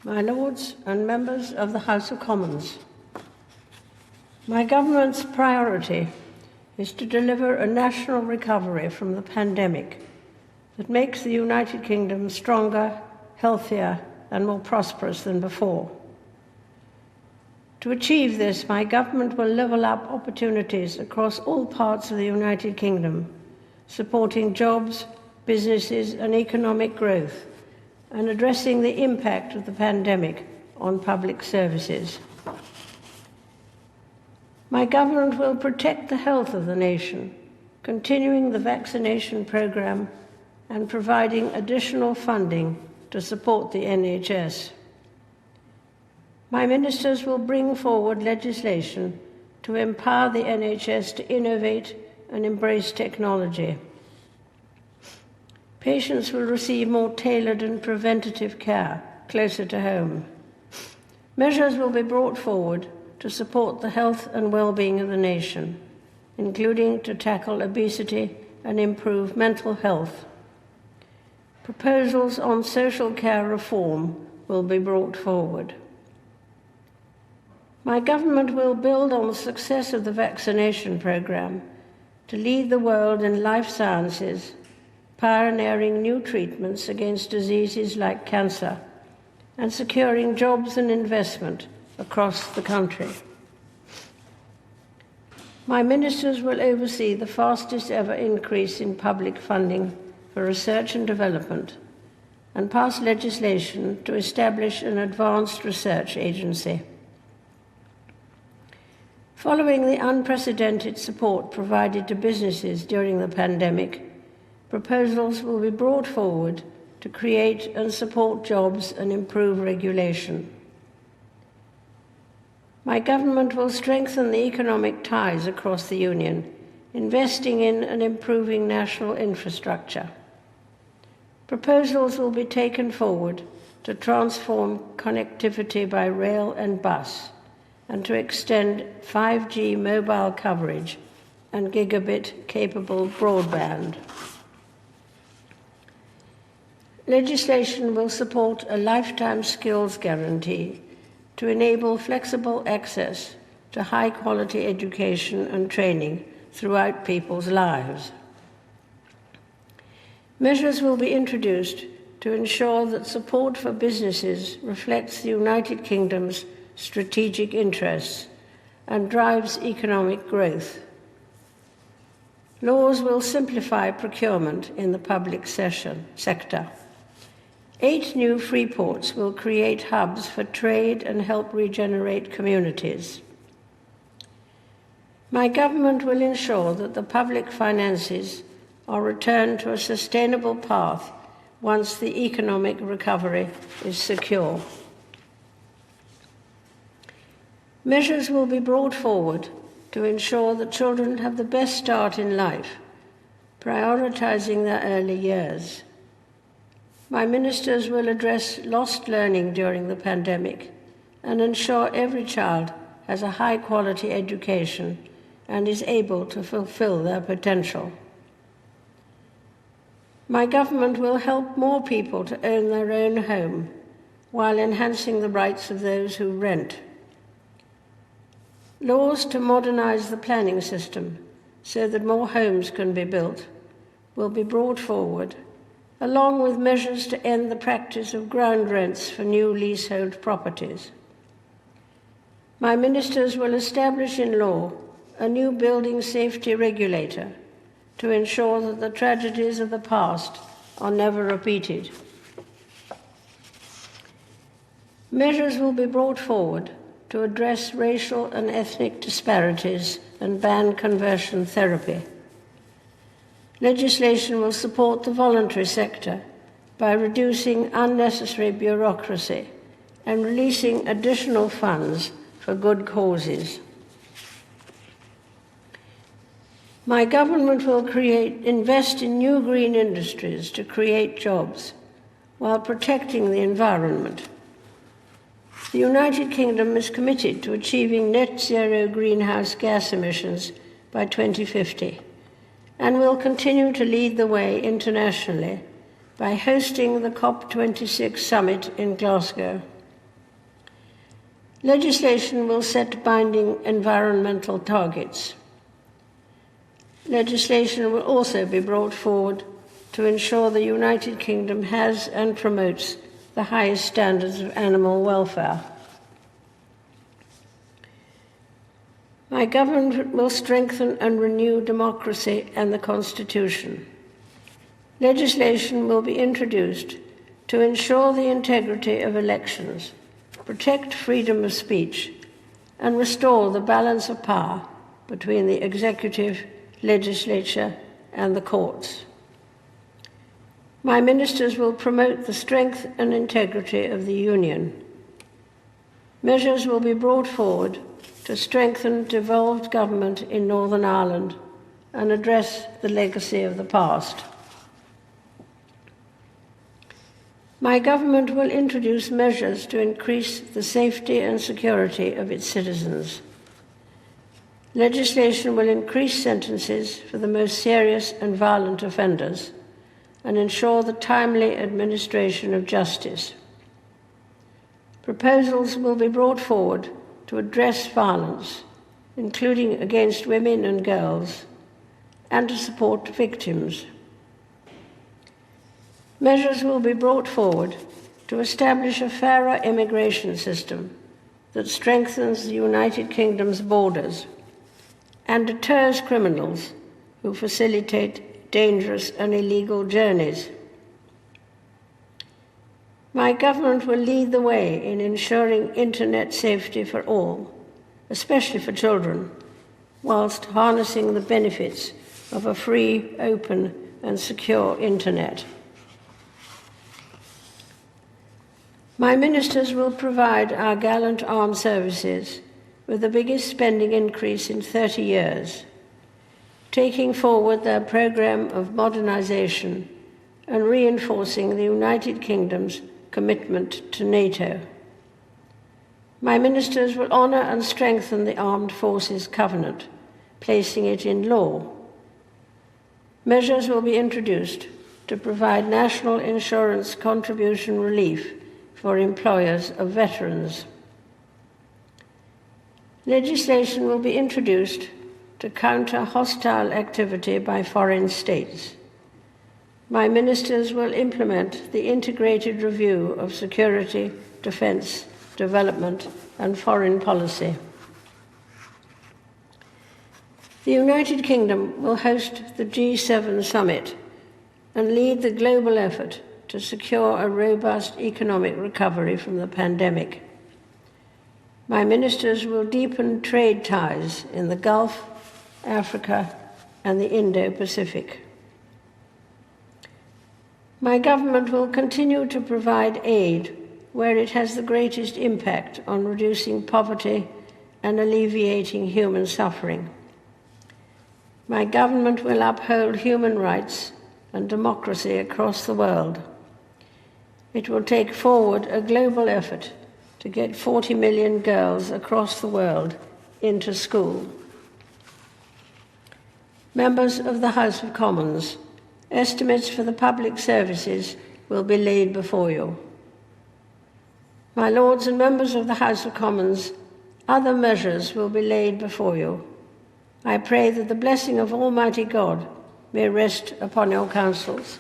My Lords and members of the House of Commons, my government's priority is to deliver a national recovery from the pandemic that makes the United Kingdom stronger, healthier, and more prosperous than before. To achieve this, my government will level up opportunities across all parts of the United Kingdom, supporting jobs, businesses, and economic growth, and addressing the impact of the pandemic on public services. My government will protect the health of the nation, continuing the vaccination programme and providing additional funding to support the NHS. My ministers will bring forward legislation to empower the NHS to innovate and embrace technology. Patients will receive more tailored and preventative care closer to home. Measures will be brought forward to support the health and well-being of the nation, including to tackle obesity and improve mental health. Proposals on social care reform will be brought forward. My government will build on the success of the vaccination programme to lead the world in life sciences, pioneering new treatments against diseases like cancer, and securing jobs and investment across the country. My ministers will oversee the fastest ever increase in public funding for research and development and pass legislation to establish an advanced research agency. Following the unprecedented support provided to businesses during the pandemic, proposals will be brought forward to create and support jobs and improve regulation. My government will strengthen the economic ties across the Union, investing in and improving national infrastructure. Proposals will be taken forward to transform connectivity by rail and bus and to extend 5G mobile coverage and gigabit-capable broadband. Legislation will support a lifetime skills guarantee to enable flexible access to high-quality education and training throughout people's lives. Measures will be introduced to ensure that support for businesses reflects the United Kingdom's strategic interests and drives economic growth. Laws will simplify procurement in the public sector. 8 new free ports will create hubs for trade and help regenerate communities. My government will ensure that the public finances are returned to a sustainable path once the economic recovery is secure. Measures will be brought forward to ensure that children have the best start in life, prioritizing their early years. My ministers will address lost learning during the pandemic and ensure every child has a high-quality education and is able to fulfill their potential. My government will help more people to own their own home while enhancing the rights of those who rent. Laws to modernize the planning system so that more homes can be built will be brought forward, along with measures to end the practice of ground rents for new leasehold properties. My ministers will establish in law a new building safety regulator to ensure that the tragedies of the past are never repeated. Measures will be brought forward to address racial and ethnic disparities and ban conversion therapy. Legislation will support the voluntary sector by reducing unnecessary bureaucracy and releasing additional funds for good causes. My government will invest in new green industries to create jobs while protecting the environment. The United Kingdom is committed to achieving net zero greenhouse gas emissions by 2050 and will continue to lead the way internationally by hosting the COP26 summit in Glasgow. Legislation will set binding environmental targets. Legislation will also be brought forward to ensure the United Kingdom has and promotes the highest standards of animal welfare. My government will strengthen and renew democracy and the Constitution. Legislation will be introduced to ensure the integrity of elections, protect freedom of speech, and restore the balance of power between the executive, legislature, and the courts. My ministers will promote the strength and integrity of the Union. Measures will be brought forward to strengthen devolved government in Northern Ireland and address the legacy of the past. My government will introduce measures to increase the safety and security of its citizens. Legislation will increase sentences for the most serious and violent offenders and ensure the timely administration of justice. Proposals will be brought forward to address violence, including against women and girls, and to support victims. Measures will be brought forward to establish a fairer immigration system that strengthens the United Kingdom's borders and deters criminals who facilitate dangerous and illegal journeys. My government will lead the way in ensuring internet safety for all, especially for children, whilst harnessing the benefits of a free, open, and secure internet. My ministers will provide our gallant armed services with the biggest spending increase in 30 years, taking forward their programme of modernisation and reinforcing the United Kingdom's commitment to NATO. My ministers will honour and strengthen the Armed Forces Covenant, placing it in law. Measures will be introduced to provide national insurance contribution relief for employers of veterans. Legislation will be introduced to counter hostile activity by foreign states. My ministers will implement the integrated review of security, defence, development, and foreign policy. The United Kingdom will host the G7 summit and lead the global effort to secure a robust economic recovery from the pandemic. My ministers will deepen trade ties in the Gulf, Africa, and the Indo-Pacific. My government will continue to provide aid where it has the greatest impact on reducing poverty and alleviating human suffering. My government will uphold human rights and democracy across the world. It will take forward a global effort to get 40 million girls across the world into school. Members of the House of Commons, estimates for the public services will be laid before you. My Lords and members of the House of Commons, other measures will be laid before you. I pray that the blessing of Almighty God may rest upon your councils.